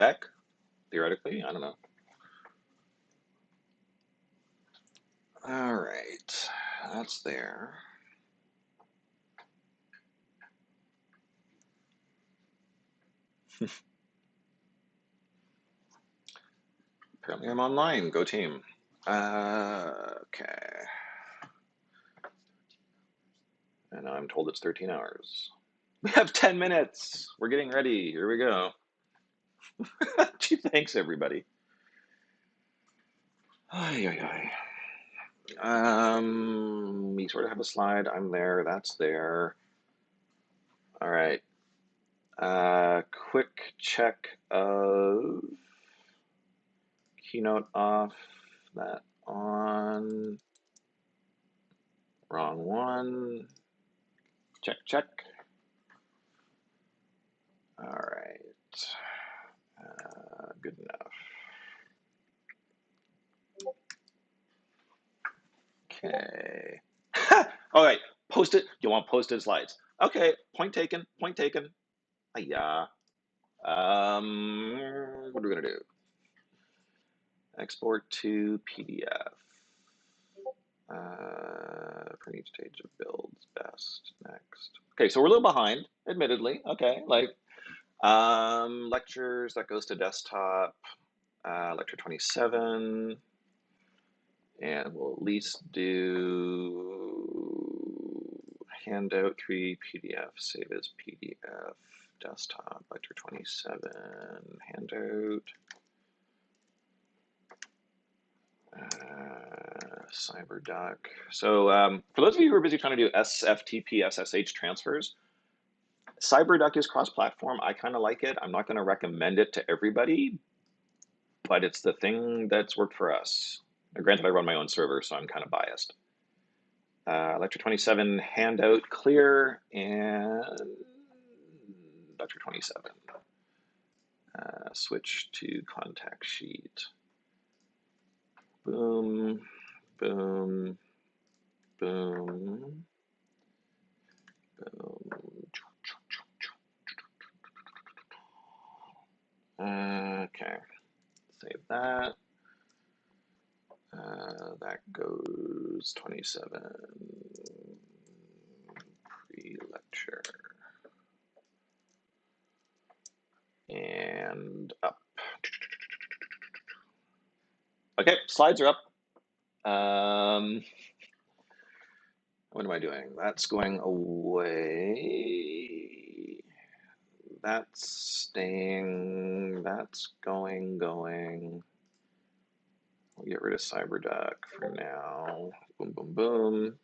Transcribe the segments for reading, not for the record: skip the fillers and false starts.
Beck, theoretically, I don't know. All right, that's there. Apparently I'm online, go team. Okay. And I'm told it's 13 hours. We have 10 minutes. We're getting ready. Here we go. Gee, thanks everybody. Ay, ay, ay. We sort of have a slide. I'm there. That's there. All right. Quick check of keynote off. That on. Wrong one. Check, check. All right. Good enough. Okay. All right. Post it. You want posted slides? Okay. Point taken. Point taken. Yeah. What are we gonna do? Export to PDF. For each stage of builds, best, next. Okay, so we're a little behind, admittedly. Okay, like lectures, that goes to desktop, lecture 27, and we'll at least do handout 3, PDF, save as PDF, desktop, lecture 27, handout. CyberDuck. So for those of you who are busy trying to do SFTP, SSH transfers, CyberDuck is cross-platform. I kind of like it. I'm not going to recommend it to everybody, but it's the thing that's worked for us. Now, granted, I run my own server, so I'm kind of biased. Lecture 27, handout clear, and lecture 27. Switch to contact sheet. Boom, boom, boom, boom. Okay, save that. That goes 27 pre-lecture and up. Okay, slides are up. What am I doing? That's going away. That's staying. That's going. We'll get rid of CyberDuck for now. Boom, boom, boom.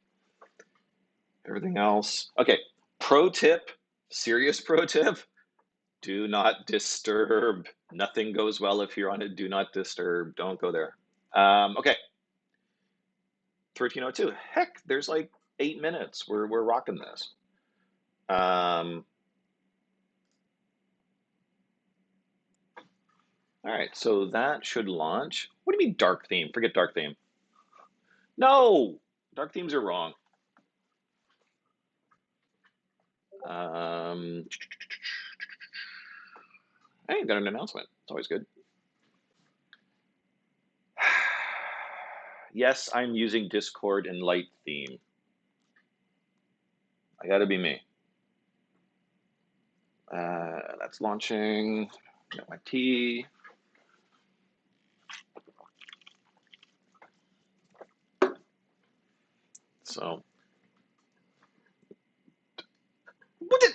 Everything else. Okay, pro tip, serious pro tip. Do not disturb. Nothing goes well if you're on a do not disturb. Don't go there. Okay. 1302. Heck, there's like 8 minutes. We're rocking this. All right, so that should launch. What do you mean dark theme? Forget dark theme. No, dark themes are wrong. Hey, got an announcement. It's always good. Yes, I'm using Discord in light theme. I gotta be me. That's launching. Got my tea. So, what did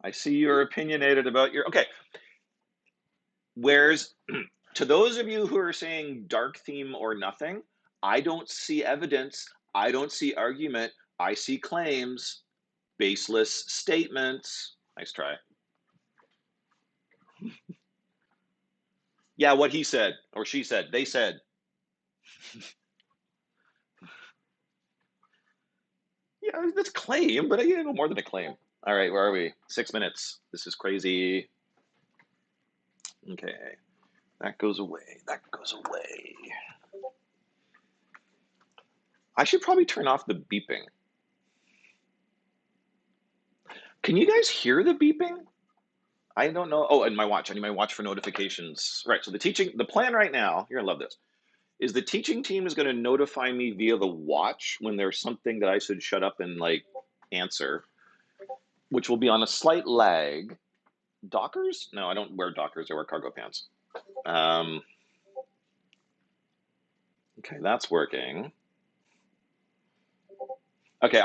I see you're opinionated about your, okay. Where's, to those of you who are saying dark theme or nothing, I don't see evidence. I don't see argument. I see claims, baseless statements. Nice try. Yeah, what he said, or she said, they said. Yeah, that's a claim, but I get no more than a claim. All right, where are we? 6 minutes. This is crazy. Okay, that goes away. That goes away. I should probably turn off the beeping. Can you guys hear the beeping? I don't know. Oh, and my watch. I need my watch for notifications. Right. So the plan right now, you're gonna love this, is the teaching team is gonna notify me via the watch when there's something that I should shut up and like answer, which will be on a slight lag. Dockers? No, I don't wear Dockers. I wear cargo pants. Um, okay, that's working. Okay,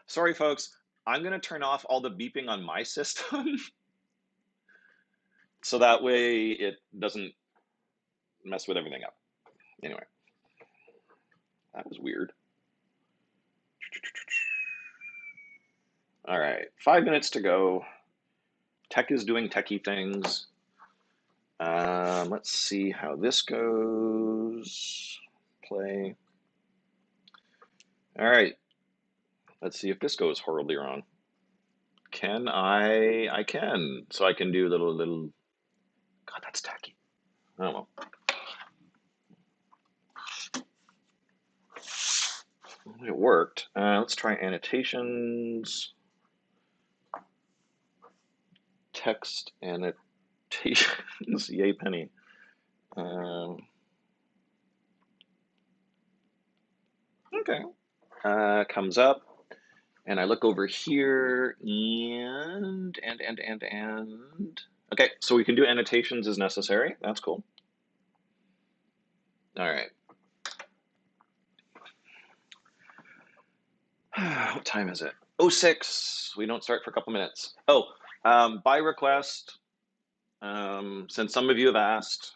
sorry folks, I'm gonna turn off all the beeping on my system so that way it doesn't mess with everything up. Anyway, that was weird. All right, 5 minutes to go. Tech is doing techie things. Let's see how this goes. Play. All right, let's see if this goes horribly wrong. Can I can. So I can do little, God, that's tacky. Oh well. It worked. Let's try annotations. Text annotations. Yay, Penny. Okay. Comes up, and I look over here, and. Okay, so we can do annotations as necessary. That's cool. All right. What time is it? Oh, 6. We don't start for a couple minutes. Oh, by request, since some of you have asked,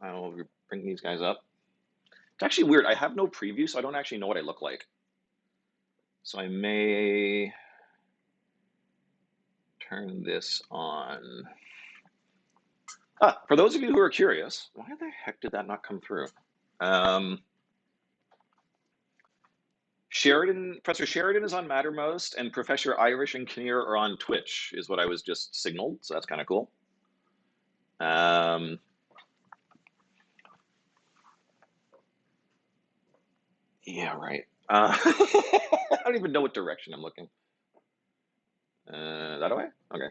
I will bring these guys up. It's actually weird. I have no preview, so I don't actually know what I look like. So I may turn this on. For those of you who are curious, why the heck did that not come through? Professor Sheridan is on Mattermost, and Professor Irish and Kinnear are on Twitch, is what I was just signaled, so that's kind of cool. Yeah, right. I don't even know what direction I'm looking. That way? Okay.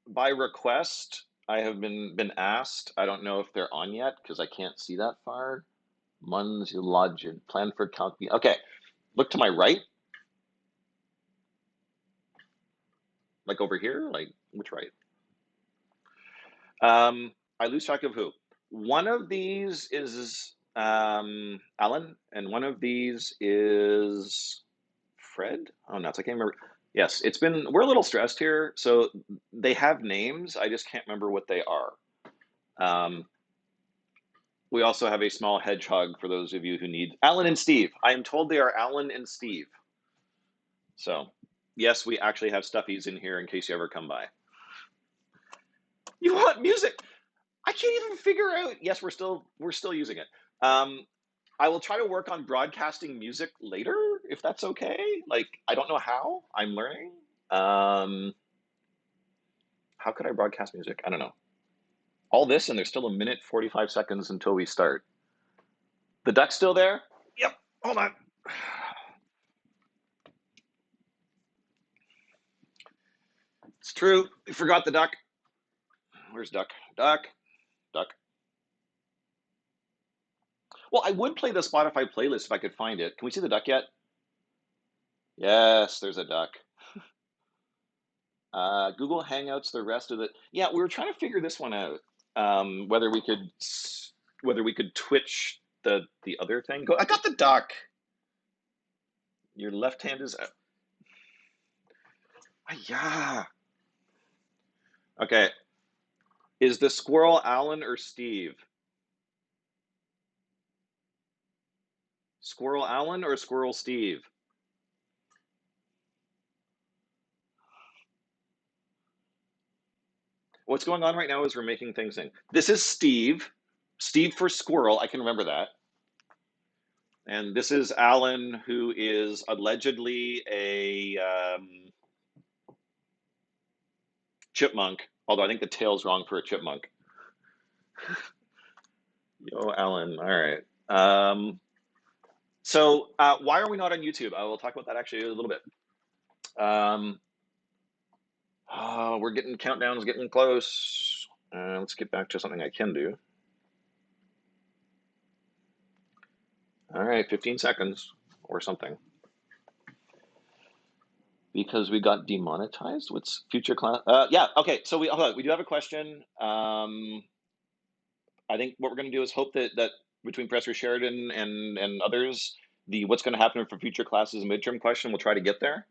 By request, I have been asked. I don't know if they're on yet because I can't see that far. Mun's Lodge, Planford County. Okay, look to my right, like over here, like which right? I lose track of who. One of these is Alan, and one of these is Fred. Oh, nuts! I can't remember. Yes, we're a little stressed here, so they have names. I just can't remember what they are. We also have a small hedgehog for those of you who need Alan and Steve. I am told they are Alan and Steve. So, yes, we actually have stuffies in here in case you ever come by. You want music? I can't even figure out. Yes, we're still using it. I will try to work on broadcasting music later if that's okay. Like I don't know how. I'm learning. How could I broadcast music? I don't know. All this and there's still 1 minute 45 seconds until we start. The duck's still there? Yep. Hold on. It's true. We forgot the duck. Where's Duck? Duck. Duck. Well, I would play the Spotify playlist if I could find it. Can we see the duck yet? Yes, there's a duck. Google Hangouts, the rest of it. Yeah, we were trying to figure this one out. Whether we could Twitch the other thing. Go. I got the duck. Your left hand is. Yeah. Okay. Is the squirrel Alan or Steve? Squirrel Alan or Squirrel Steve? What's going on right now is we're making things in. This is Steve. Steve for squirrel. I can remember that. And this is Alan, who is allegedly a chipmunk. Although I think the tail's wrong for a chipmunk. Yo, Alan. All right. So why are we not on YouTube? I will talk about that actually a little bit. Um, we're getting countdowns getting close. Let's get back to something I can do. All right, 15 seconds or something. Because we got demonetized? What's future class? Yeah, okay, so hold on, we do have a question. I think what we're going to do is hope that between Professor Sheridan and others, the what's going to happen for future classes midterm question, we'll try to get there.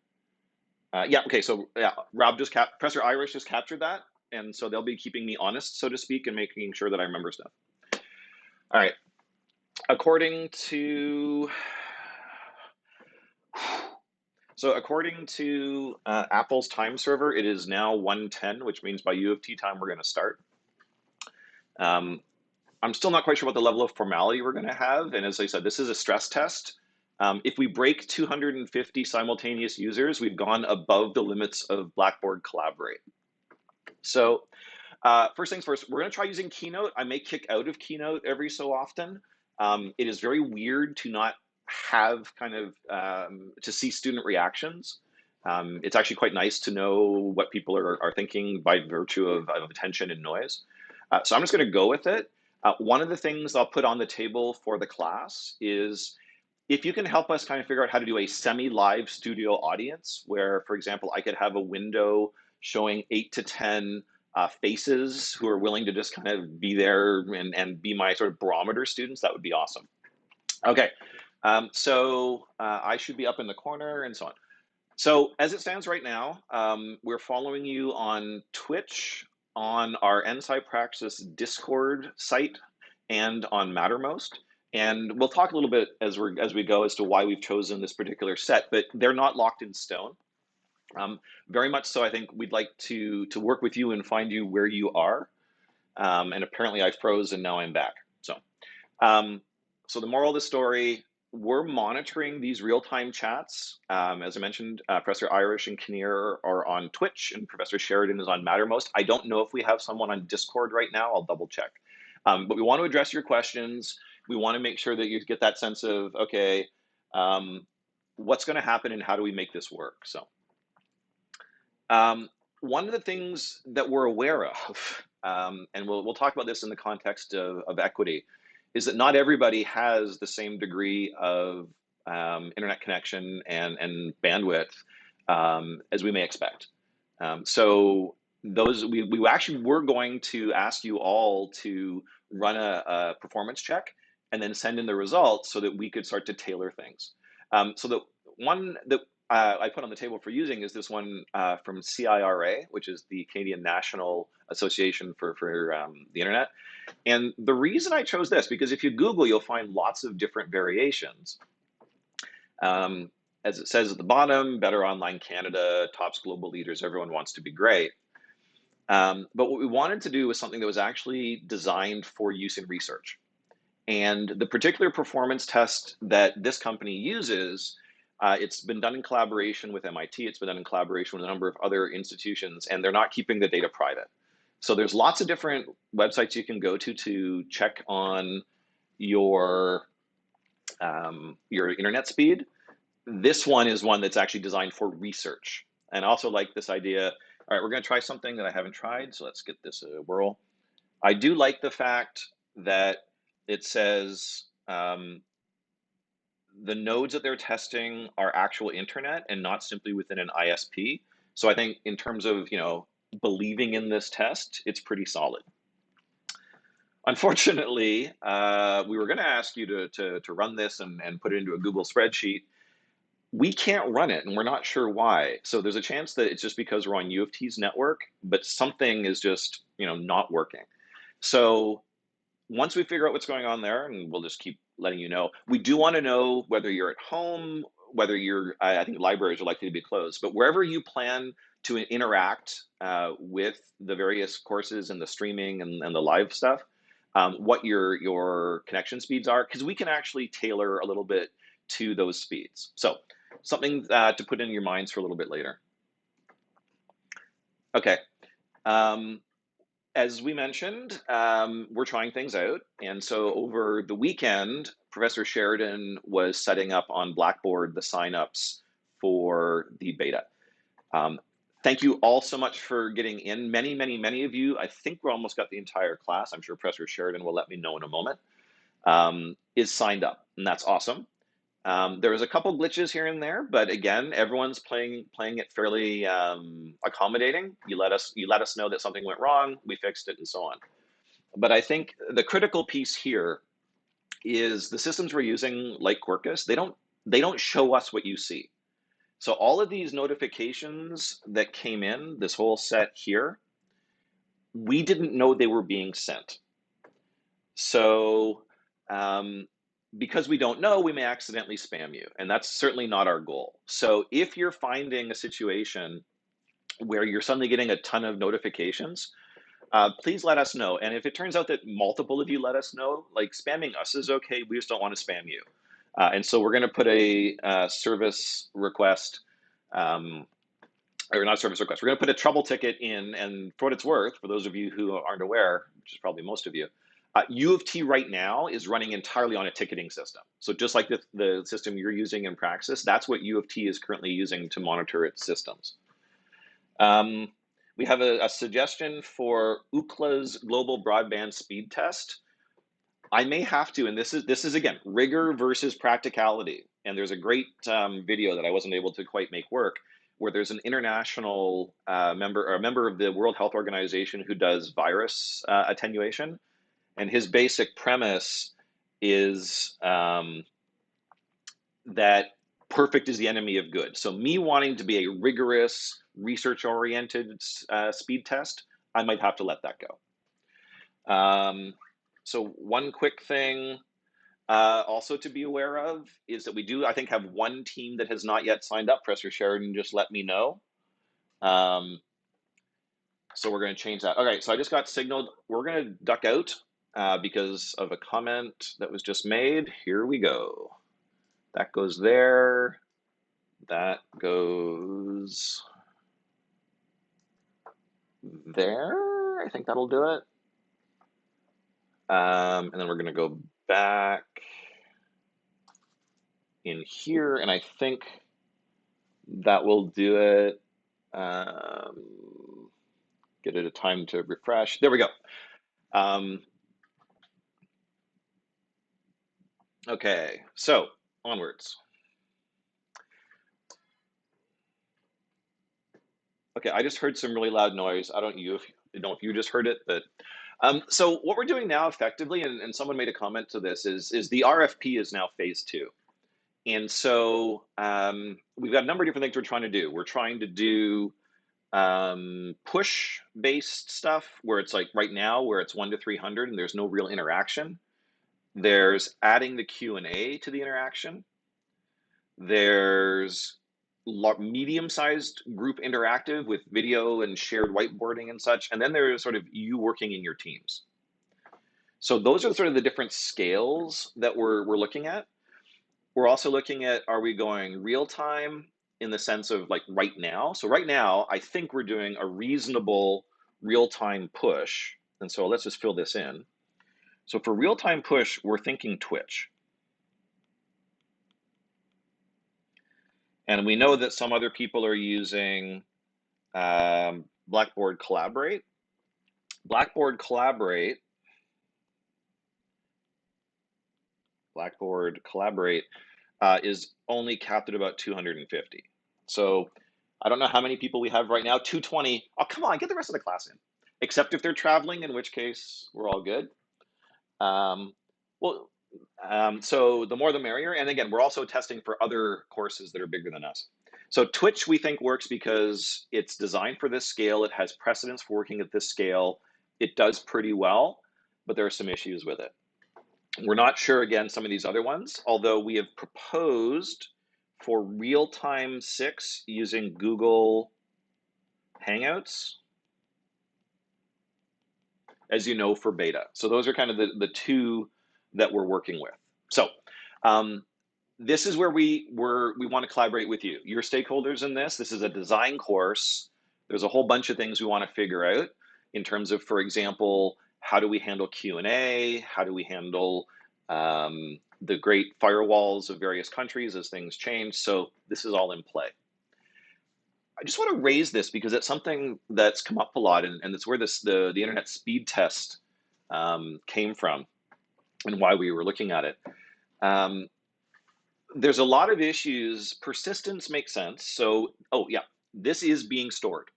Yeah, okay, so yeah, Professor Irish just captured that, and so they'll be keeping me honest, so to speak, and making sure that I remember stuff. All right, according to Apple's time server, it is now 1:10, which means by U of T time we're going to start. I'm still not quite sure what the level of formality we're going to have, and as I said, this is a stress test. If we break 250 simultaneous users, we've gone above the limits of Blackboard Collaborate. So first things first, we're going to try using Keynote. I may kick out of Keynote every so often. It is very weird to not have to see student reactions. It's actually quite nice to know what people are thinking by virtue of attention and noise. So I'm just going to go with it. One of the things I'll put on the table for the class is if you can help us kind of figure out how to do a semi-live studio audience where, for example, I could have a window showing 8 to 10 faces who are willing to just kind of be there and be my sort of barometer students, that would be awesome. Okay, so I should be up in the corner and so on. So as it stands right now, we're following you on Twitch, on our Ensci Praxis Discord site, and on Mattermost. And we'll talk a little bit as we go as to why we've chosen this particular set, but they're not locked in stone. Very much so, I think we'd like to work with you and find you where you are. And apparently I froze and now I'm back. So the moral of the story, we're monitoring these real-time chats. As I mentioned, Professor Irish and Kinnear are on Twitch and Professor Sheridan is on Mattermost. I don't know if we have someone on Discord right now. I'll double check. But we want to address your questions. We want to make sure that you get that sense of, okay, what's going to happen and how do we make this work? So one of the things that we're aware of, and we'll talk about this in the context of equity, is that not everybody has the same degree of internet connection and bandwidth as we may expect. So we actually were going to ask you all to run a performance check and then send in the results so that we could start to tailor things. So the one that I put on the table for using is this one from CIRA, which is the Canadian National Association for the Internet. And the reason I chose this, because if you Google, you'll find lots of different variations. As it says at the bottom, Better Online Canada, tops global leaders, everyone wants to be great. But what we wanted to do was something that was actually designed for use in research. And the particular performance test that this company uses, it's been done in collaboration with MIT, it's been done in collaboration with a number of other institutions, and they're not keeping the data private. So there's lots of different websites you can go to check on your internet speed. This one is one that's actually designed for research. And I also like this idea. All right, we're going to try something that I haven't tried, so let's get this a whirl. I do like the fact that it says the nodes that they're testing are actual internet and not simply within an ISP. So I think in terms of, believing in this test, it's pretty solid. Unfortunately, we were going to ask you to run this and put it into a Google spreadsheet. We can't run it, and we're not sure why. So there's a chance that it's just because we're on U of T's network, but something is just, not working. So once we figure out what's going on there, and we'll just keep letting you know, we do want to know whether you're at home, whether I think libraries are likely to be closed, but wherever you plan to interact with the various courses and the streaming and the live stuff, what your connection speeds are, because we can actually tailor a little bit to those speeds. So something to put in your minds for a little bit later. Okay. As we mentioned, we're trying things out. And so over the weekend, Professor Sheridan was setting up on Blackboard the signups for the beta. Thank you all so much for getting in. Many of you, I think we're almost got the entire class. I'm sure Professor Sheridan will let me know in a moment, is signed up, and that's awesome. There was a couple glitches here and there, but again, everyone's playing it fairly accommodating. You let us know that something went wrong, we fixed it, and so on. But I think the critical piece here is the systems we're using, like Quarkus, they don't show us what you see. So all of these notifications that came in, this whole set here, we didn't know they were being sent. So because we don't know, we may accidentally spam you, and that's certainly not our goal. So if you're finding a situation where you're suddenly getting a ton of notifications, please let us know. And if it turns out that multiple of you let us know, like spamming us is okay, we just don't want to spam you. And so we're going to put a service request, or not service request, we're going to put a trouble ticket in, and for what it's worth, for those of you who aren't aware, which is probably most of you, U of T right now is running entirely on a ticketing system. So just like the system you're using in Praxis, that's what U of T is currently using to monitor its systems. We have a suggestion for Ookla's global broadband speed test. I may have to, and this is again, rigor versus practicality. And there's a great video that I wasn't able to quite make work, where there's an international member, or a member of the World Health Organization, who does virus attenuation. And his basic premise is that perfect is the enemy of good. So me wanting to be a rigorous, research-oriented speed test, I might have to let that go. So one quick thing also to be aware of is that we do, I think, have one team that has not yet signed up. Professor Sheridan just let me know. So we're going to change that. Okay, so I just got signaled. We're going to duck out because of a comment that was just made. Here we go. That goes there. That goes there. I think that'll do it. And then we're going to go back in here, and I think that will do it. Get it a time to refresh. There we go. Okay, so onwards. Okay, I just heard some really loud noise. I don't know if you just heard it, but so what we're doing now effectively, and someone made a comment to this, is the RFP is now phase 2. And so we've got a number of different things we're trying to do. We're trying to do push-based stuff, where it's like right now, where it's 1 to 300 and there's no real interaction. There's adding the Q&A to the interaction. There's medium-sized group interactive with video and shared whiteboarding and such. And then there's sort of you working in your teams. So those are sort of the different scales that we're looking at. We're also looking at, are we going real time in the sense of like right now? So right now, I think we're doing a reasonable real-time push. And so let's just fill this in. So for real-time push, we're thinking Twitch. And we know that some other people are using Blackboard Collaborate. Blackboard Collaborate is only capped at about 250. So I don't know how many people we have right now. 220. Oh, come on, get the rest of the class in. Except if they're traveling, in which case we're all good. So the more the merrier. And again, we're also testing for other courses that are bigger than us. So Twitch, we think, works because it's designed for this scale. It has precedence for working at this scale. It does pretty well, but there are some issues with it. We're not sure, again, some of these other ones, although we have proposed for real-time 6 using Google Hangouts, as you know, for beta. So those are kind of the two that we're working with. So this is where we want to collaborate with you. Your stakeholders in this. This is a design course. There's a whole bunch of things we want to figure out in terms of, for example, how do we handle Q&A? How do we handle the great firewalls of various countries as things change? So this is all in play. I just want to raise this because it's something that's come up a lot, and it's where the internet speed test came from and why we were looking at it. Um, there's a lot of issues. Persistence makes sense. So, oh yeah, this is being stored.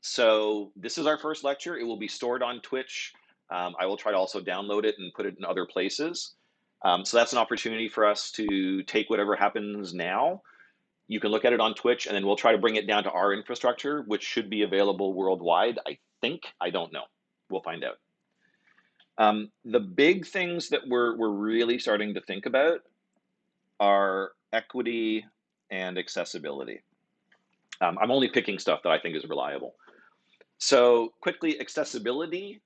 So this is our first lecture. It will be stored on Twitch. I will try to also download it and put it in other places. So that's an opportunity for us to take whatever happens now. You can look at it on Twitch, and then we'll try to bring it down to our infrastructure, which should be available worldwide. I think. I don't know. We'll find out. The big things that we're really starting to think about are equity and accessibility. I'm only picking stuff that I think is reliable. So quickly, accessibility,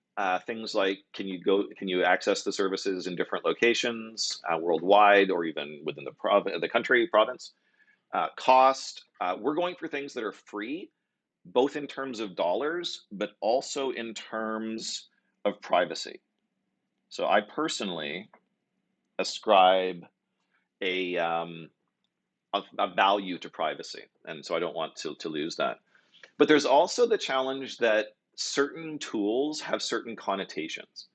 things like can you access the services in different locations worldwide or even within the country, province? Cost, we're going for things that are free, both in terms of dollars, but also in terms of privacy. So I personally ascribe a, um, a value to privacy, and so I don't want to lose that. But there's also the challenge that certain tools have certain connotations.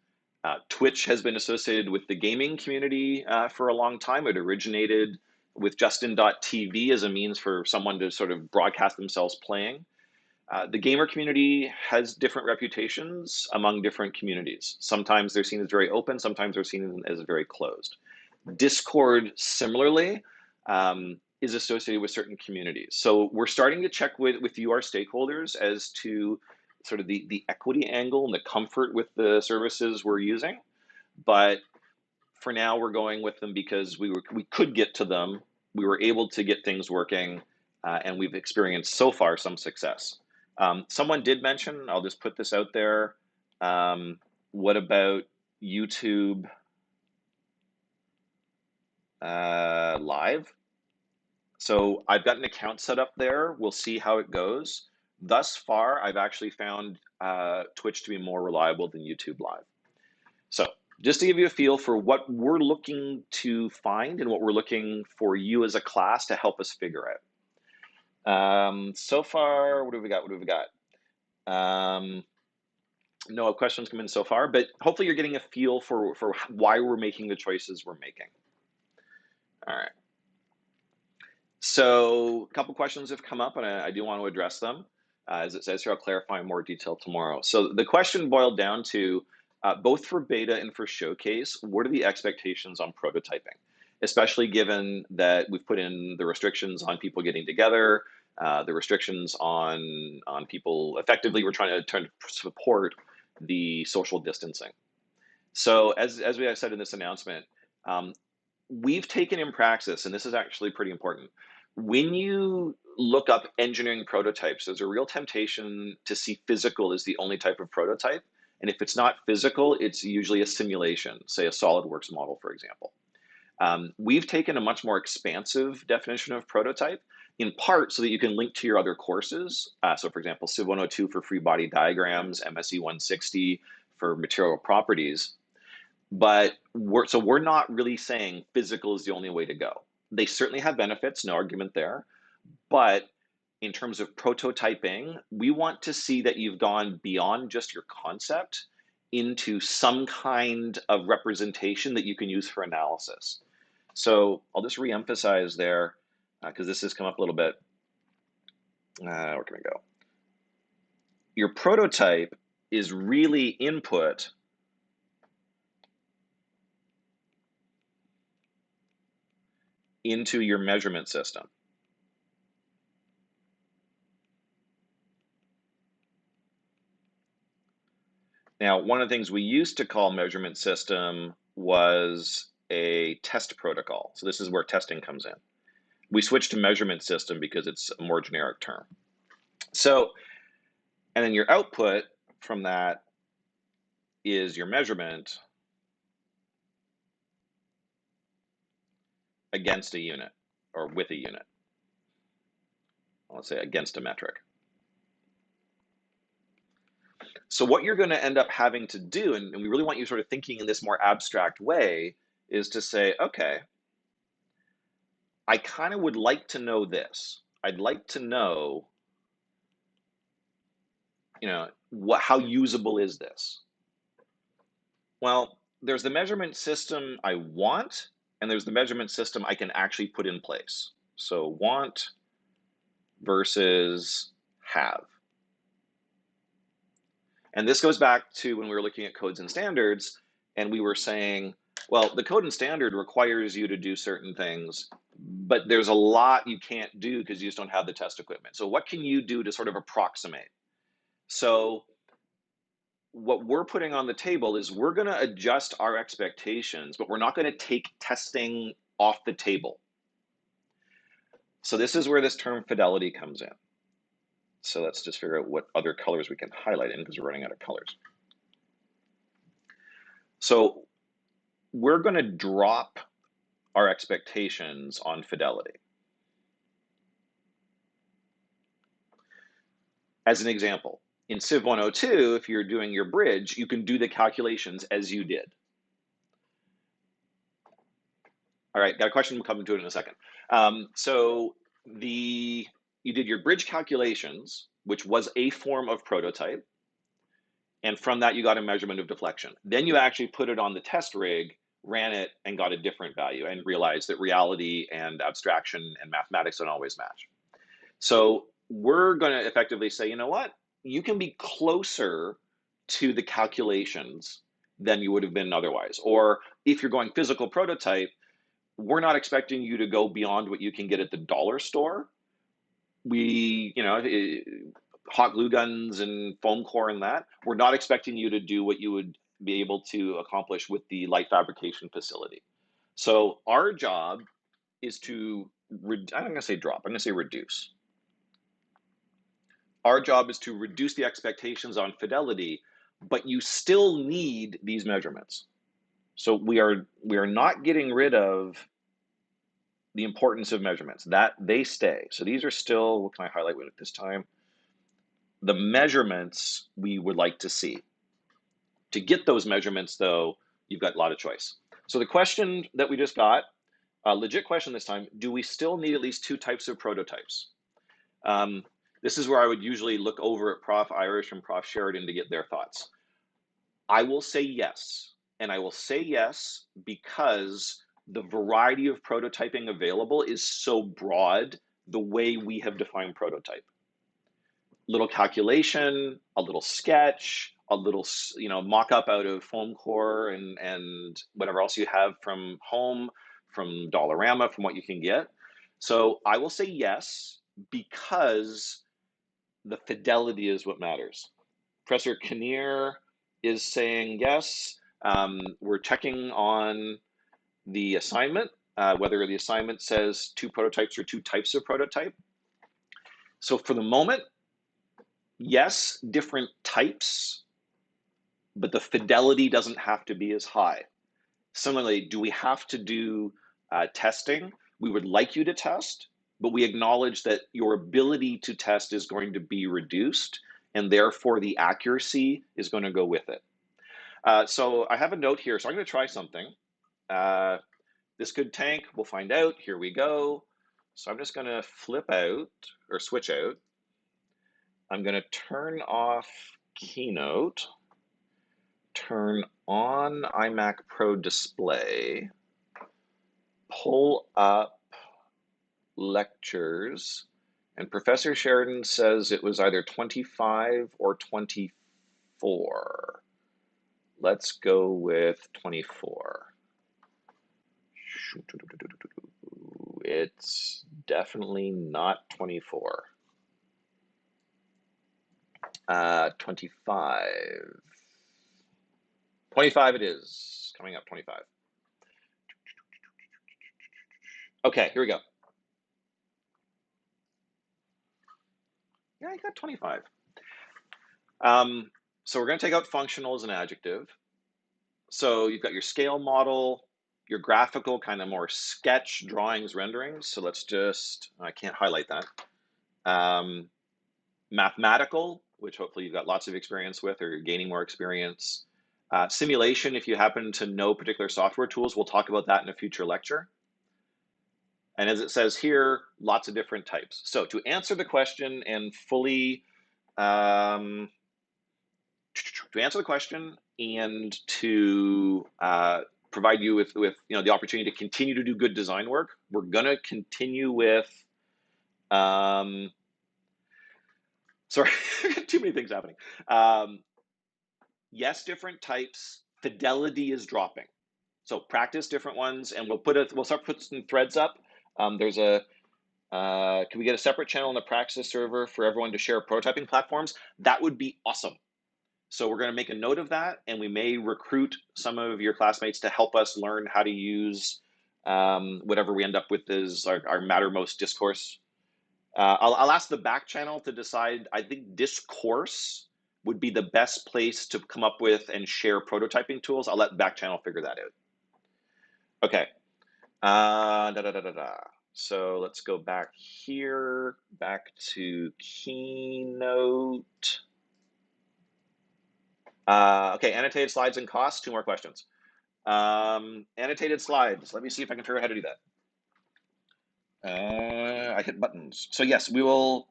Twitch has been associated with the gaming community for a long time. It originated with Justin.tv as a means for someone to sort of broadcast themselves playing. The gamer community has different reputations among different communities. Sometimes they're seen as very open, sometimes they're seen as very closed. Discord, similarly, is associated with certain communities. So we're starting to check with you, our stakeholders, as to sort of the equity angle and the comfort with the services we're using. But for now, we're going with them because we could get to them. We were able to get things working, and we've experienced so far some success. Someone did mention, I'll just put this out there. What about YouTube Live? So I've got an account set up there. We'll see how it goes. Thus far, I've actually found Twitch to be more reliable than YouTube Live. So just to give you a feel for what we're looking to find and what we're looking for you as a class to help us figure out. So far, what have we got? What have we got? No questions come in so far, but hopefully you're getting a feel for why we're making the choices we're making. All right. So a couple questions have come up, and I do want to address them. As it says here, I'll clarify in more detail tomorrow. So the question boiled down to, both for beta and for showcase, what are the expectations on prototyping? Especially given that we've put in the restrictions on people getting together, the restrictions on people, effectively, we're trying to support the social distancing. So as we have said in this announcement, we've taken in praxis, and this is actually pretty important. When you look up engineering prototypes, there's a real temptation to see physical as the only type of prototype. And if it's not physical, it's usually a simulation, say a SolidWorks model, for example. We've taken a much more expansive definition of prototype, in part so that you can link to your other courses. So for example, ESC102 for free body diagrams, MSE160 for material properties. But we're not really saying physical is the only way to go. They certainly have benefits, no argument there. But in terms of prototyping, we want to see that you've gone beyond just your concept into some kind of representation that you can use for analysis. So I'll just reemphasize there, because this has come up a little bit. Where can we go? Your prototype is really input into your measurement system. Now, one of the things we used to call measurement system was a test protocol. So this is where testing comes in. We switched to measurement system because it's a more generic term. So, and then your output from that is your measurement against a unit or with a unit. Let's say against a metric. So what you're going to end up having to do, and we really want you sort of thinking in this more abstract way, is to say, okay, I kind of would like to know this. I'd like to know how usable is this? Well, there's the measurement system I want, and there's the measurement system I can actually put in place. So want versus have. And this goes back to when we were looking at codes and standards, and we were saying, well, the code and standard requires you to do certain things, but there's a lot you can't do because you just don't have the test equipment. So what can you do to sort of approximate? So what we're putting on the table is we're going to adjust our expectations, but we're not going to take testing off the table. So this is where this term fidelity comes in. So let's just figure out what other colors we can highlight in because we're running out of colors. So we're going to drop our expectations on fidelity. As an example, in Civ 102, if you're doing your bridge, you can do the calculations as you did. All right, got a question, we'll come to it in a second. So you did your bridge calculations, which was a form of prototype, and from that you got a measurement of deflection. Then you actually put it on the test rig, ran it, and got a different value, and realized that reality and abstraction and mathematics don't always match. So we're going to effectively say, you know what? You can be closer to the calculations than you would have been otherwise. Or if you're going physical prototype, we're not expecting you to go beyond what you can get at the dollar store. Hot glue guns and foam core and that, we're not expecting you to do what you would be able to accomplish with the light fabrication facility. So our job is to, I'm going to say drop, I'm going to say reduce. Our job is to reduce the expectations on fidelity, but you still need these measurements. So we are not getting rid of the importance of measurements. That they stay. So these are still, what can I highlight with it this time? The measurements we would like to see. To get those measurements, though, you've got a lot of choice. So the question that we just got, a legit question this time, do we still need at least 2 types of prototypes? This is where I would usually look over at Prof. Irish and Prof. Sheridan to get their thoughts. I will say yes, and I will say yes because the variety of prototyping available is so broad the way we have defined prototype. Little calculation, a little sketch, a little mock-up out of foam core and whatever else you have from home, from Dollarama, from what you can get. So I will say yes because the fidelity is what matters. Professor Kinnear is saying yes. We're checking on the assignment, whether the assignment says 2 prototypes or 2 types of prototype. So for the moment, yes, different types, but the fidelity doesn't have to be as high. Similarly, do we have to do testing? We would like you to test, but we acknowledge that your ability to test is going to be reduced, and therefore the accuracy is going to go with it. So I have a note here, so I'm going to try something. This could tank, we'll find out. Here we go. So I'm just going to flip out or switch out. I'm going to turn off Keynote, turn on iMac Pro Display, pull up lectures, and Professor Sheridan says it was either 25 or 24. Let's go with 24. It's definitely not 24. 25. 25 it is. Coming up 25. Okay, here we go. Yeah, I got 25. So we're going to take out functional as an adjective. So you've got your scale model, your graphical, kind of more sketch, drawings, renderings. So let's just, I can't highlight that. Mathematical, which hopefully you've got lots of experience with or you're gaining more experience. Simulation, if you happen to know particular software tools, we'll talk about that in a future lecture. And as it says here, lots of different types. So to answer the question and fully to answer the question and to provide you with the opportunity to continue to do good design work. We're gonna continue with sorry, too many things happening. Yes, different types. Fidelity is dropping. So practice different ones, and we'll start putting some threads up. There's a can we get a separate channel on the Praxis server for everyone to share prototyping platforms? That would be awesome. So we're going to make a note of that, and we may recruit some of your classmates to help us learn how to use whatever we end up with is our Mattermost discourse. I'll ask the back channel to decide. I think discourse would be the best place to come up with and share prototyping tools. I'll let back channel figure that out. Okay. So let's go back here, back to Keynote. Okay, annotated slides and costs, 2 more questions. Annotated slides, let me see if I can figure out how to do that. I hit buttons. So yes, we will,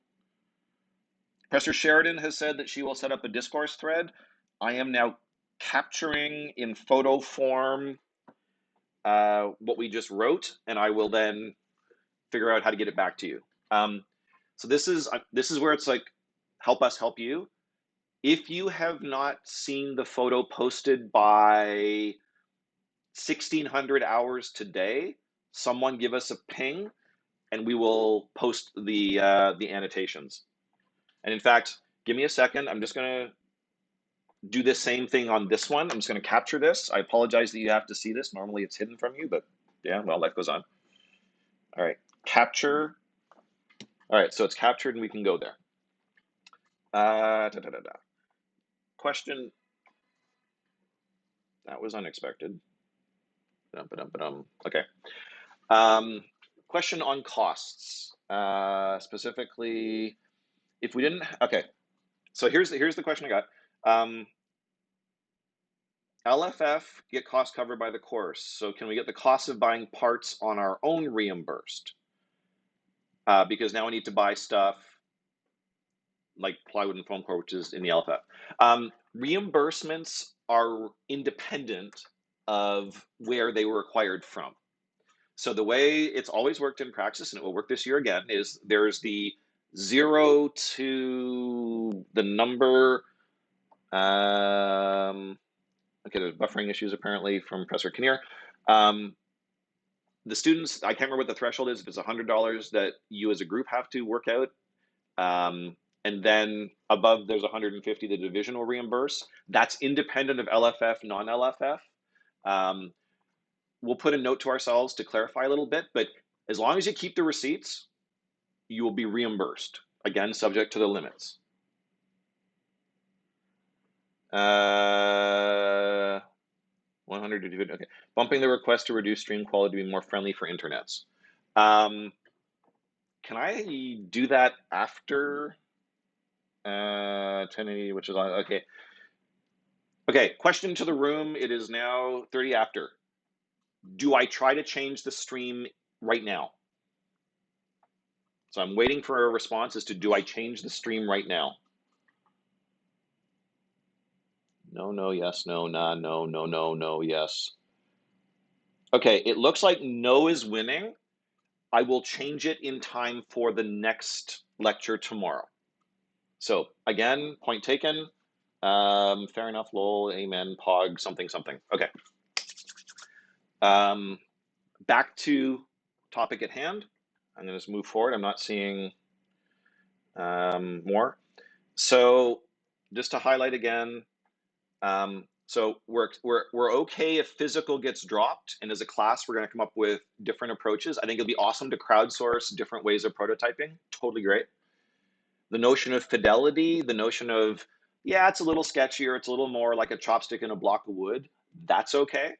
Professor Sheridan has said that she will set up a discourse thread. I am now capturing in photo form what we just wrote, and I will then figure out how to get it back to you. So this is where it's like, help us help you. If you have not seen the photo posted by 1600 hours today, someone give us a ping, and we will post the annotations. And in fact, give me a second. I'm just gonna do the same thing on this one. I'm just gonna capture this. I apologize that you have to see this. Normally it's hidden from you, but yeah, well, life goes on. All right, capture. All right, so it's captured and we can go there. Question. That was unexpected. Okay. Question on costs. Specifically, if we didn't, okay. So here's the question I got. LFF get cost covered by the course. So can we get the cost of buying parts on our own reimbursed? Because now we need to buy stuff like plywood and foam core, which is in the LFF. Reimbursements are independent of where they were acquired from. So the way it's always worked in Praxis, and it will work this year again, is there's the 0 to the number. Okay, there's buffering issues apparently from Professor Kinnear. The students, I can't remember what the threshold is, if it's $100 that you as a group have to work out. And then above there's 150 the division will reimburse. That's independent of LFF, non-LFF. We'll put a note to ourselves to clarify a little bit, but as long as you keep the receipts, you will be reimbursed. Again, subject to the limits. 100 to division, okay. Bumping the request to reduce stream quality to be more friendly for internets. Can I do that after 1080, which is on, okay. Okay, question to the room. It is now 30 after. Do I try to change the stream right now? So I'm waiting for a response as to, do I change the stream right now? No, yes, no, nah, no, yes. Okay, it looks like no is winning. I will change it in time for the next lecture tomorrow. So again, point taken. Fair enough, lol, amen, pog, something. Okay. Back to topic at hand. I'm going to just move forward. I'm not seeing more. So just to highlight again, so we're okay if physical gets dropped, and as a class, we're going to come up with different approaches. I think it'll be awesome to crowdsource different ways of prototyping. Totally great. The notion of fidelity, the notion of, yeah, it's a little sketchier, it's a little more like a chopstick in a block of wood. That's okay.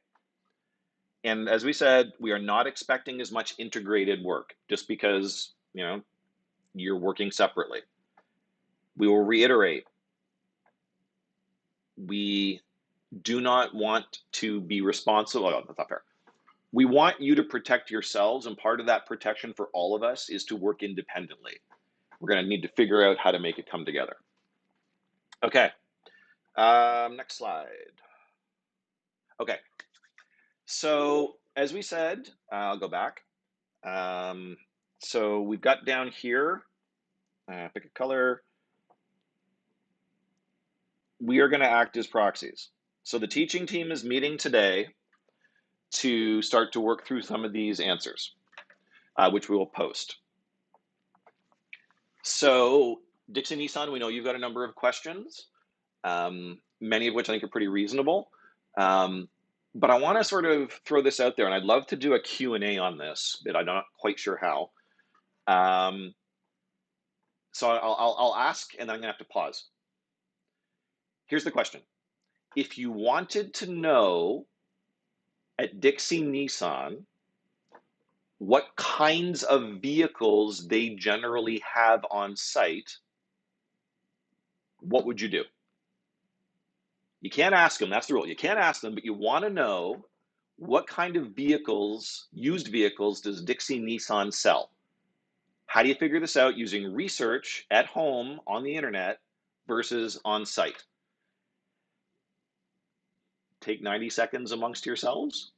And as we said, we are not expecting as much integrated work just because, you're working separately. We will reiterate, we do not want to be responsible. Oh, that's not fair. We want you to protect yourselves, and part of that protection for all of us is to work independently. We're going to need to figure out how to make it come together. Okay. Next slide. Okay, so as we said, I'll go back. So we've got down here, pick a color. We are going to act as proxies. So the teaching team is meeting today to start to work through some of these answers, which we will post. So Dixie Nissan, we know you've got a number of questions, many of which I think are pretty reasonable. But I want to sort of throw this out there, and I'd love to do a Q&A on this, but I'm not quite sure how. So I'll ask, and then I'm going to have to pause. Here's the question. If you wanted to know at Dixie Nissan what kinds of vehicles they generally have on site, what would you do? You can't ask them, that's the rule. You can't ask them, but you want to know what kind of vehicles, used vehicles, does Dixie Nissan sell? How do you figure this out? Using research at home on the internet versus on site. Take 90 seconds amongst yourselves.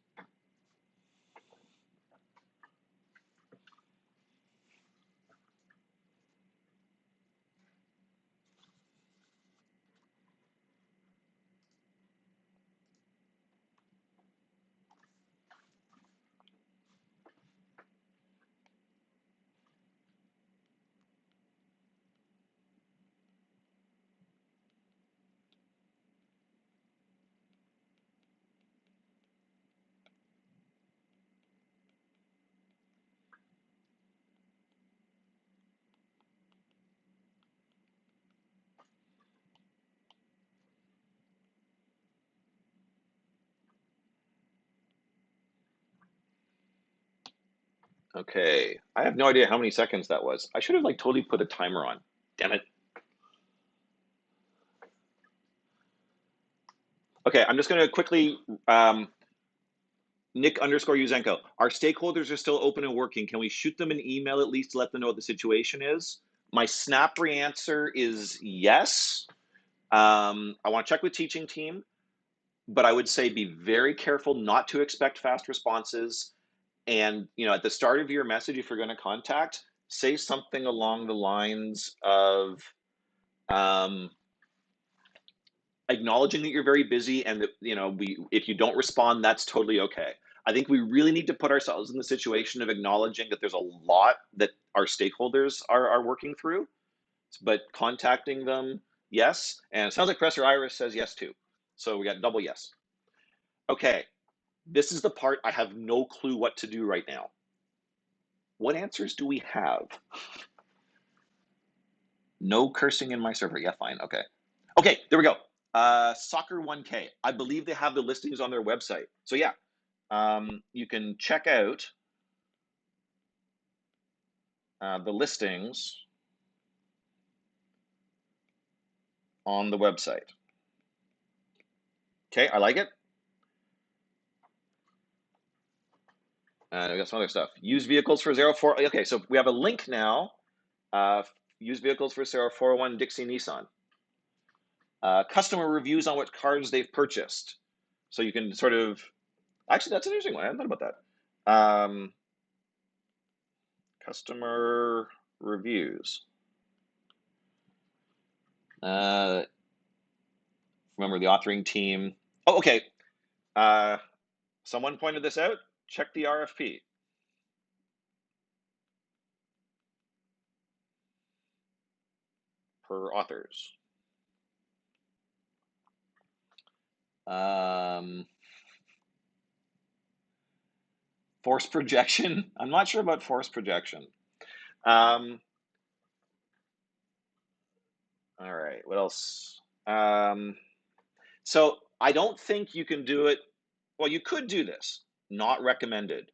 Okay, I have no idea how many seconds that was. I should have like totally put a timer on. Damn it. Okay, I'm just going to quickly, Nick underscore Yuzenko. Our stakeholders are still open and working. Can we shoot them an email at least to let them know what the situation is? My snap answer is yes. I want to check with teaching team, but I would say be very careful not to expect fast responses. And at the start of your message, if you're going to contact, say something along the lines of acknowledging that you're very busy and that if you don't respond, that's totally okay. I think we really need to put ourselves in the situation of acknowledging that there's a lot that our stakeholders are working through, but contacting them, yes. And it sounds like Professor Iris says yes too. So we got double yes. Okay, this is the part I have no clue what to do right now. What answers do we have? No cursing in my server. Yeah, fine. Okay. Okay, there we go. Soccer 1K. I believe they have the listings on their website. So yeah, you can check out the listings on the website. Okay, I like it. We got some other stuff. Used vehicles for 04. Okay, so we have a link now. Used vehicles for 0401 Dixie Nissan. Customer reviews on what cars they've purchased. So you can sort of, actually, that's an interesting one. I hadn't thought about that. Customer reviews. Remember the authoring team. Oh, okay. Someone pointed this out. Check the RFP. Per authors. Force projection. I'm not sure about force projection. All right, what else? So I don't think you can do it. Well, you could do this. Not recommended.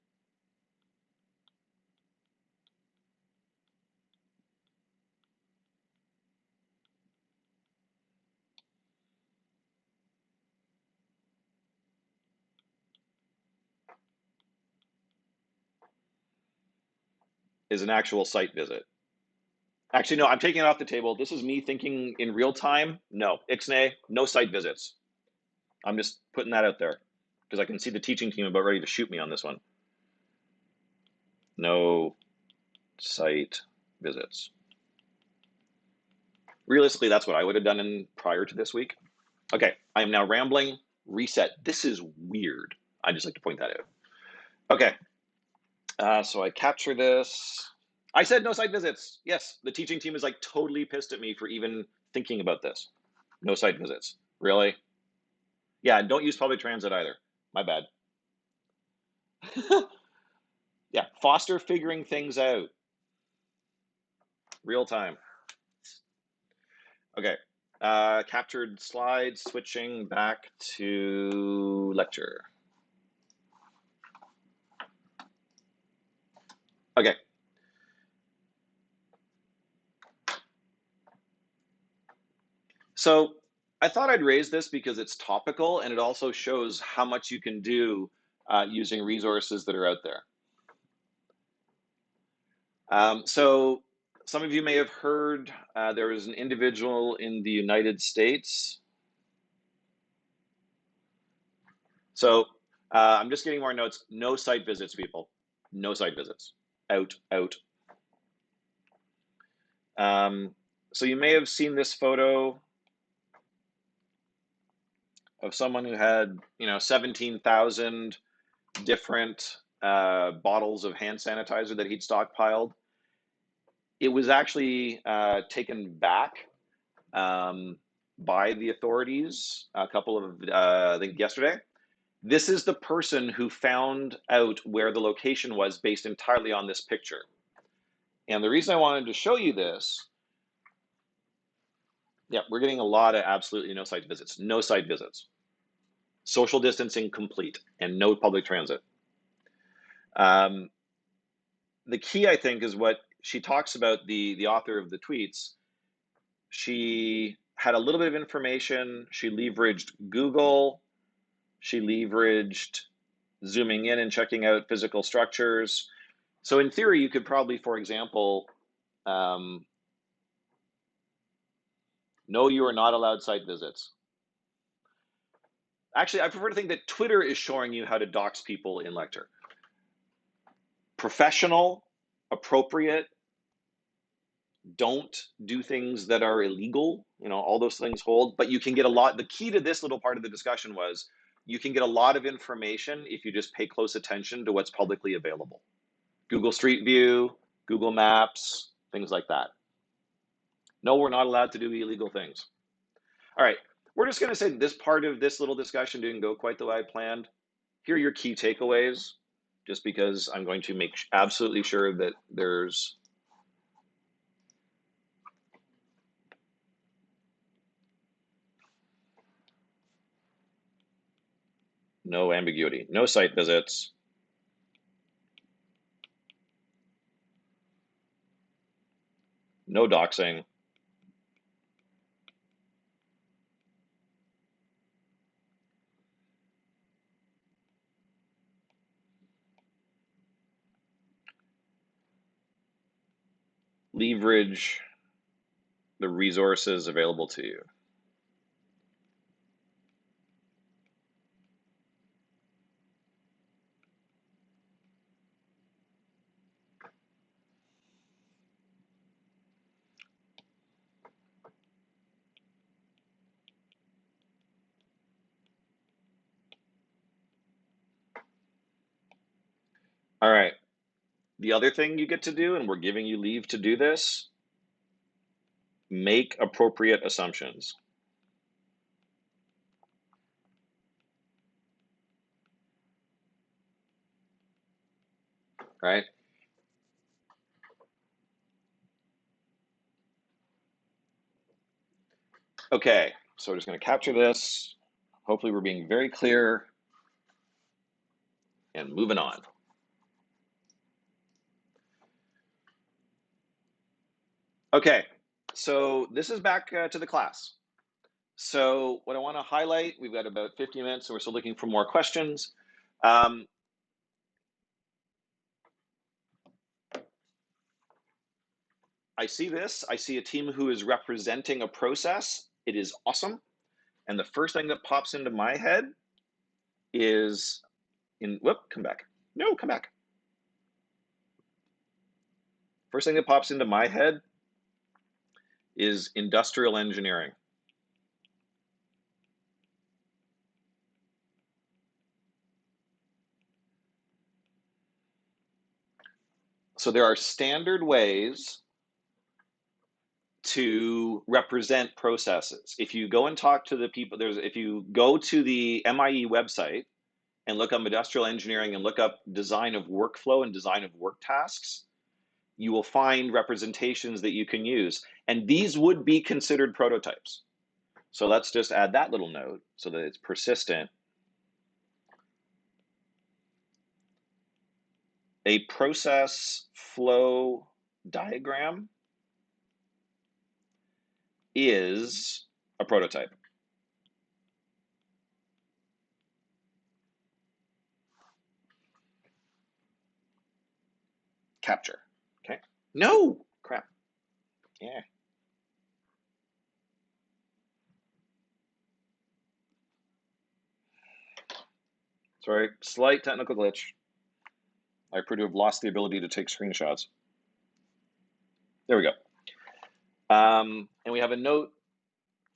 Is an actual site visit. Actually, no, I'm taking it off the table. This is me thinking in real time. No, Ixnay, no site visits. I'm just putting that out there because I can see the teaching team about ready to shoot me on this one. No site visits. Realistically, that's what I would have done in prior to this week. Okay, I am now rambling. Reset. This is weird. I just like to point that out. Okay, so I capture this. I said no site visits. Yes, the teaching team is like totally pissed at me for even thinking about this. No site visits. Really? Yeah, don't use public transit either. My bad. Yeah, foster figuring things out. Real time. Okay. Captured slides, switching back to lecture. Okay. So I thought I'd raise this because it's topical and it also shows how much you can do using resources that are out there. So some of you may have heard there was an individual in the United States. So I'm just getting more notes. No site visits, people. No site visits. Out, out. So you may have seen this photo of someone who had, 17,000 different bottles of hand sanitizer that he'd stockpiled. It was actually taken back by the authorities a couple of, I think yesterday. This is the person who found out where the location was based entirely on this picture. And the reason I wanted to show you this, yeah, we're getting a lot of absolutely no site visits. No site visits. Social distancing complete and no public transit. The key, I think, is what she talks about, the author of the tweets. She had a little bit of information. She leveraged Google. She leveraged zooming in and checking out physical structures. So in theory, you could probably, for example, no, you are not allowed site visits. Actually, I prefer to think that Twitter is showing you how to dox people in lecture. Professional, appropriate, don't do things that are illegal, all those things hold, but you can get a lot. The key to this little part of the discussion was you can get a lot of information if you just pay close attention to what's publicly available. Google Street View, Google Maps, things like that. No, we're not allowed to do illegal things. All right, we're just going to say this part of this little discussion didn't go quite the way I planned. Here are your key takeaways, just because I'm going to make absolutely sure that there's no ambiguity, no site visits, no doxing, leverage the resources available to you. All right. The other thing you get to do, and we're giving you leave to do this, make appropriate assumptions. Right? Okay, so we're just going to capture this. Hopefully we're being very clear and moving on. Okay, so this is back to the class. So what I want to highlight, we've got about 50 minutes, so we're still looking for more questions. I see this. I see a team who is representing a process. It is awesome. And the first thing that pops into my head is come back. No, come back. First thing that pops into my head is industrial engineering. So there are standard ways to represent processes. If you go and talk to the people, if you go to the MIE website and look up industrial engineering and look up design of workflow and design of work tasks, you will find representations that you can use. And these would be considered prototypes. So let's just add that little note so that it's persistent. A process flow diagram is a prototype. Capture. Okay. No, crap. Yeah. Sorry, slight technical glitch. I appear to have lost the ability to take screenshots. There we go. And we have a note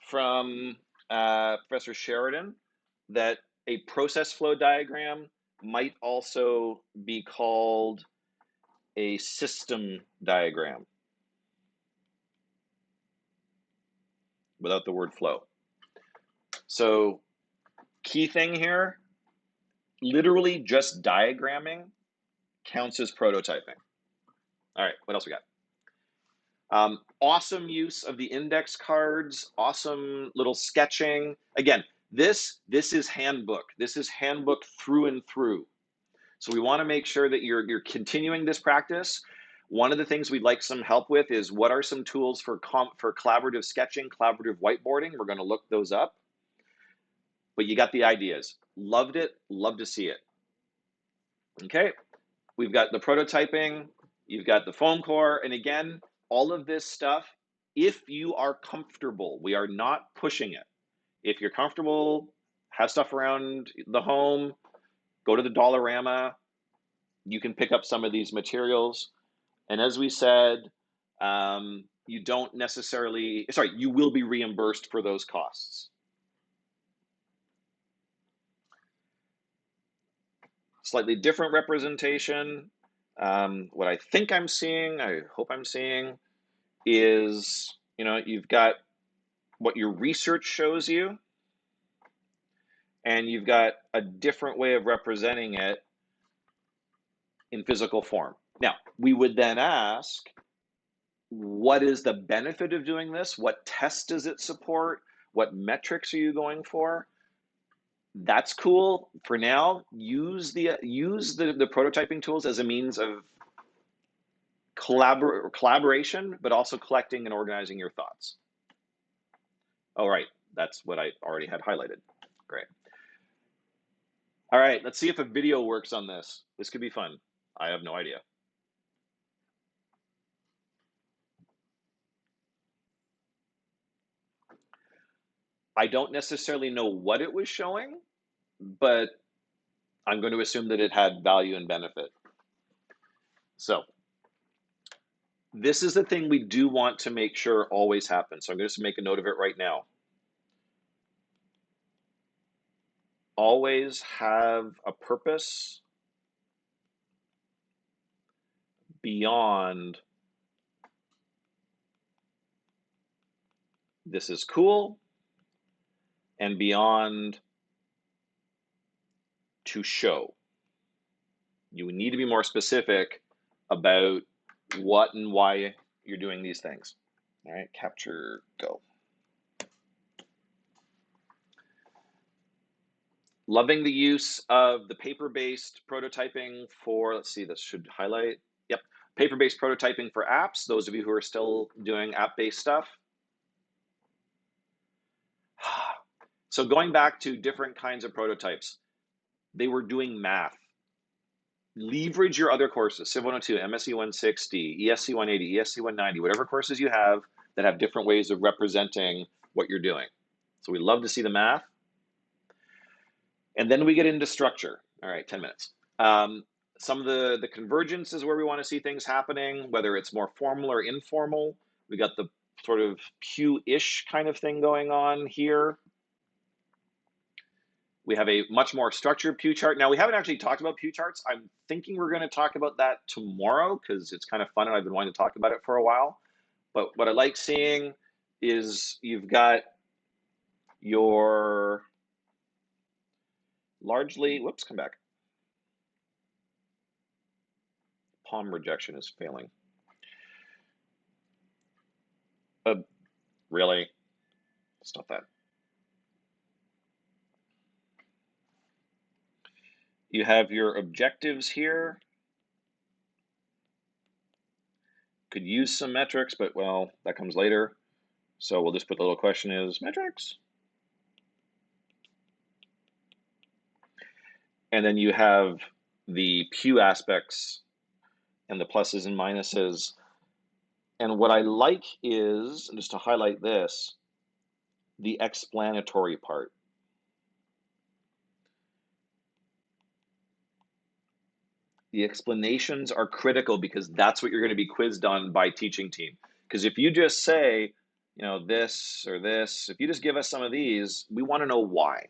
from Professor Sheridan that a process flow diagram might also be called a system diagram without the word flow. So key thing here, literally just diagramming counts as prototyping. All right, what else we got? Awesome use of the index cards, awesome little sketching. Again, this is handbook. This is handbook through and through. So we want to make sure that you're continuing this practice. One of the things we'd like some help with is what are some tools for collaborative sketching, collaborative whiteboarding. We're going to look those up. But you got the ideas. Loved it. Love to see it. Okay. We've got the prototyping. You've got the foam core. And again, all of this stuff, if you are comfortable, we are not pushing it. If you're comfortable, have stuff around the home, go to the Dollarama, you can pick up some of these materials. And as we said, you don't necessarily, sorry, you will be reimbursed for those costs. Slightly different representation. What I think I'm seeing, I hope I'm seeing, is, you've got what your research shows you, and you've got a different way of representing it in physical form. Now, we would then ask, what is the benefit of doing this? What test does it support? What metrics are you going for? That's cool. For now, use the prototyping tools as a means of collaboration, but also collecting and organizing your thoughts. All right, that's what I already had highlighted. Great. All right, let's see if a video works on this. This could be fun. I have no idea. I don't necessarily know what it was showing, but I'm going to assume that it had value and benefit. So this is the thing we do want to make sure always happens. So I'm going to make a note of it right now. Always have a purpose beyond this is cool and beyond to show. You need to be more specific about what and why you're doing these things. All right, capture, go. Loving the use of the paper-based prototyping for, let's see, this should highlight. Yep, paper-based prototyping for apps, those of you who are still doing app-based stuff. So going back to different kinds of prototypes, they were doing math. leverage your other courses, Civ 102, MSE 160, ESC 180, ESC 190, whatever courses you have that have different ways of representing what you're doing. So we love to see the math. And then we get into structure. All right, 10 minutes. Some of the convergence is where we want to see things happening, whether it's more formal or informal. We got the sort of Q-ish kind of thing going on here. We have a much more structured pew chart. Now, we haven't actually talked about pew charts. I'm thinking we're going to talk about that tomorrow because it's kind of fun and I've been wanting to talk about it for a while. But what I like seeing is you've got your largely, whoops, come back. Palm rejection is failing. Really? Stop that. You have your objectives here. Could use some metrics, but well, that comes later. So we'll just put the little question is metrics. And then you have the pew aspects and the pluses and minuses. And what I like is, just to highlight this, the explanatory part. The explanations are critical because that's what you're going to be quizzed on by teaching team. Because if you just say, you know, this or this, if you just give us some of these, we want to know why.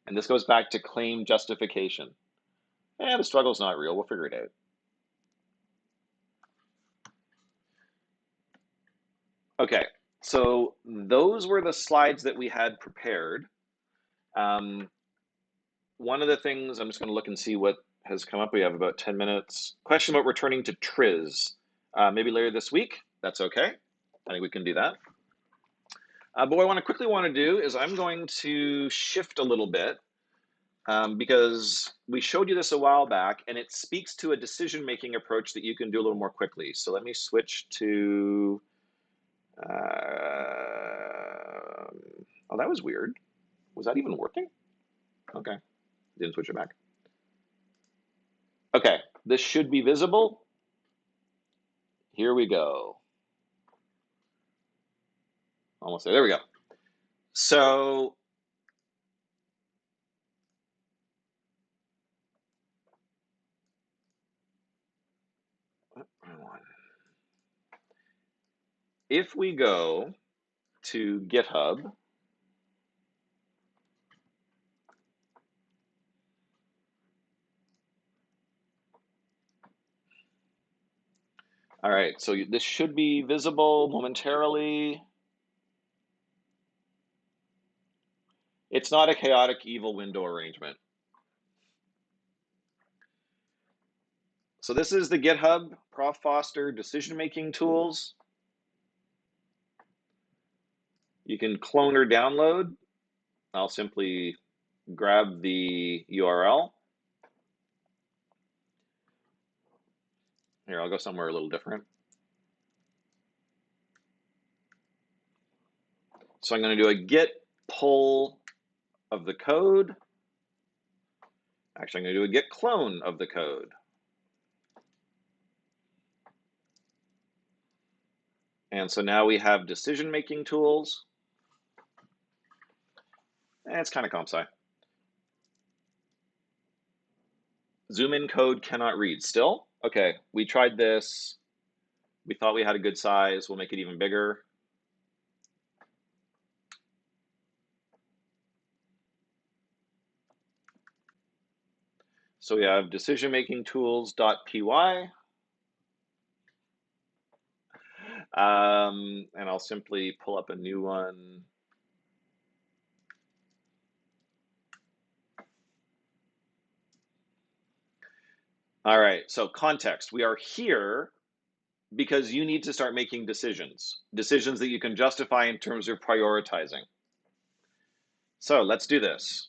And this goes back to claim justification. The struggle's not real. We'll figure it out. Okay, so those were the slides that we had prepared. One of the things, I'm just going to look and see what has come up. We have about 10 minutes. Question about returning to TRIZ. Maybe later this week. That's okay. I think we can do that. But what I want to do is I'm going to shift a little bit because we showed you this a while back and it speaks to a decision-making approach that you can do a little more quickly. So let me switch to, oh, that was weird. Was that even working? Okay, didn't switch it back. Okay, this should be visible. Here we go. Almost there, there we go. So if we go to GitHub, all right, so this should be visible momentarily. It's not a chaotic evil window arrangement. So this is the GitHub Prof Foster decision-making tools. You can clone or download. I'll simply grab the URL. Here, I'll go somewhere a little different. So I'm going to do a git pull of the code. Actually, I'm going to do a git clone of the code. And so now we have decision-making tools. And it's kind of comp sci. Zoom in code cannot read. Still? Okay, we tried this. We thought we had a good size. We'll make it even bigger. So we have decision-making tools.py. And I'll simply pull up a new one. All right, so context. We are here because you need to start making decisions that you can justify in terms of prioritizing. So let's do this.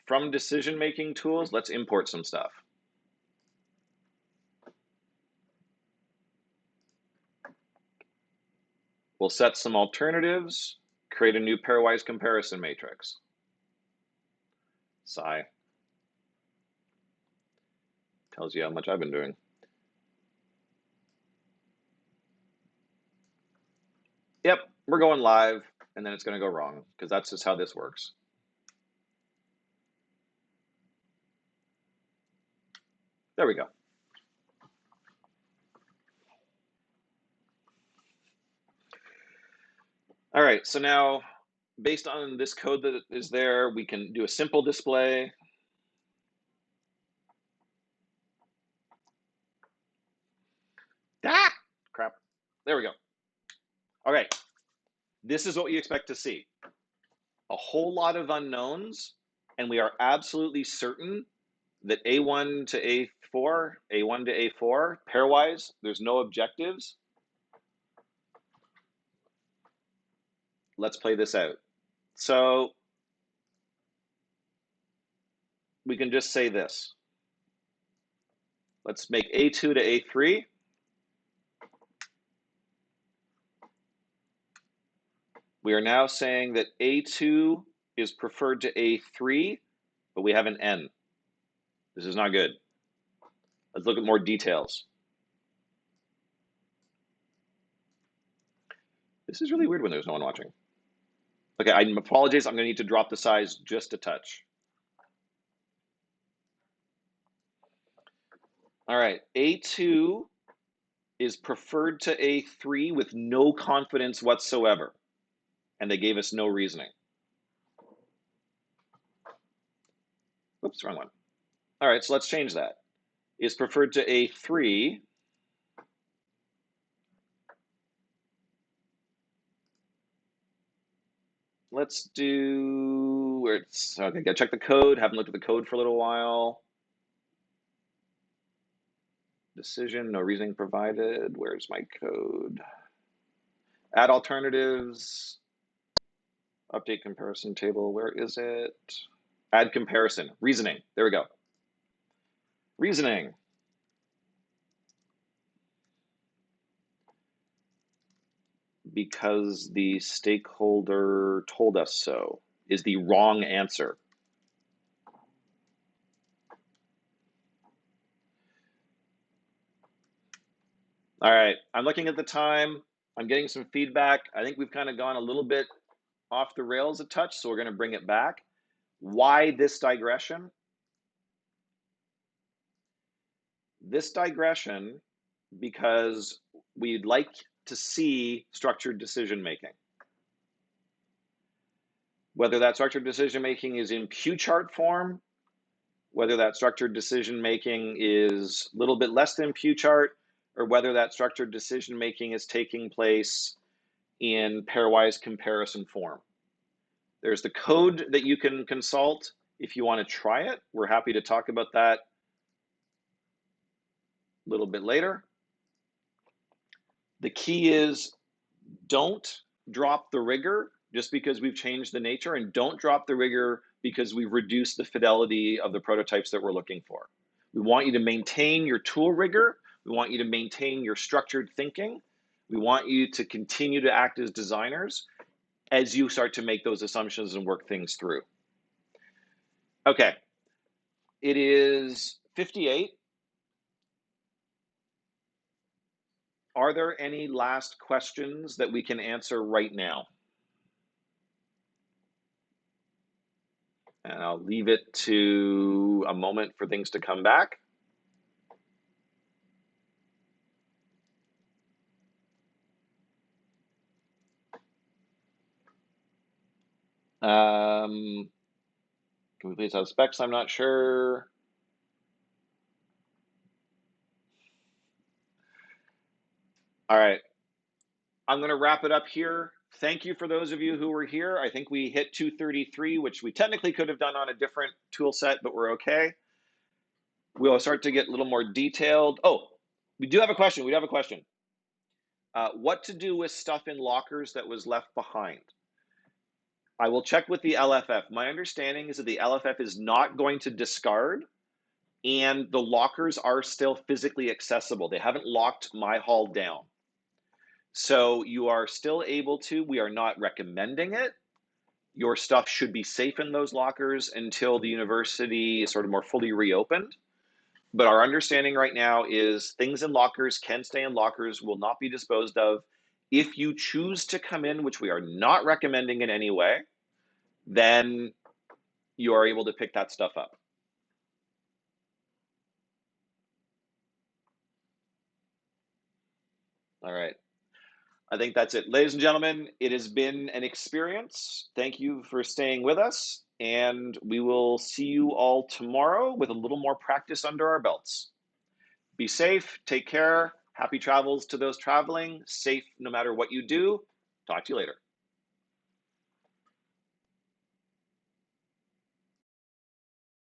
From decision-making tools, let's import some stuff. We'll set some alternatives, create a new pairwise comparison matrix. Sigh. Tells you how much I've been doing. Yep, we're going live, and then it's going to go wrong, because that's just how this works. There we go. All right, so now, based on this code that is there, we can do a simple display. Ah, crap. There we go. All right, this is what you expect to see. A whole lot of unknowns, and we are absolutely certain that A1 to A4, A1 to A4, pairwise, there's no objectives. Let's play this out. So we can just say this. Let's make A2 to A3. We are now saying that A2 is preferred to A3, but we have an N. This is not good. Let's look at more details. This is really weird when there's no one watching. Okay, I apologize. I'm going to need to drop the size just a touch. All right, A2 is preferred to A3 with no confidence whatsoever, and they gave us no reasoning. Oops, wrong one. All right, so let's change that. Is preferred to A3. Let's do where it's okay. Gotta check the code. Haven't looked at the code for a little while. Decision, no reasoning provided. Where's my code? Add alternatives. Update comparison table. Where is it? Add comparison. Reasoning. There we go. Reasoning. Because the stakeholder told us so is the wrong answer. All right, I'm looking at the time. I'm getting some feedback. I think we've kind of gone a little bit off the rails a touch, so we're going to bring it back. Why this digression? This digression because we'd like to see structured decision making. Whether that structured decision making is in Q chart form, whether that structured decision making is a little bit less than Q chart, or whether that structured decision making is taking place in pairwise comparison form. There's the code that you can consult if you want to try it. We're happy to talk about that a little bit later. The key is don't drop the rigor just because we've changed the nature, and don't drop the rigor because we've reduced the fidelity of the prototypes that we're looking for. We want you to maintain your tool rigor. We want you to maintain your structured thinking. We want you to continue to act as designers as you start to make those assumptions and work things through. Okay, it is 58. Are there any last questions that we can answer right now? And I'll leave it to a moment for things to come back. Can we please have specs? I'm not sure. All right. I'm going to wrap it up here. Thank you for those of you who were here. I think we hit 233, which we technically could have done on a different tool set, but we're okay. We'll start to get a little more detailed. Oh, we do have a question. We do have a question. What to do with stuff in lockers that was left behind? I will check with the LFF. My understanding is that the LFF is not going to discard, and the lockers are still physically accessible. They haven't locked my hall down. So you are still able to, we are not recommending it. Your stuff should be safe in those lockers until the university is sort of more fully reopened. But our understanding right now is things in lockers can stay in lockers, will not be disposed of. If you choose to come in, which we are not recommending in any way, then you are able to pick that stuff up. All right. I think that's it. Ladies and gentlemen, it has been an experience. Thank you for staying with us, and we will see you all tomorrow with a little more practice under our belts. Be safe, take care, happy travels to those traveling, safe no matter what you do. Talk to you later.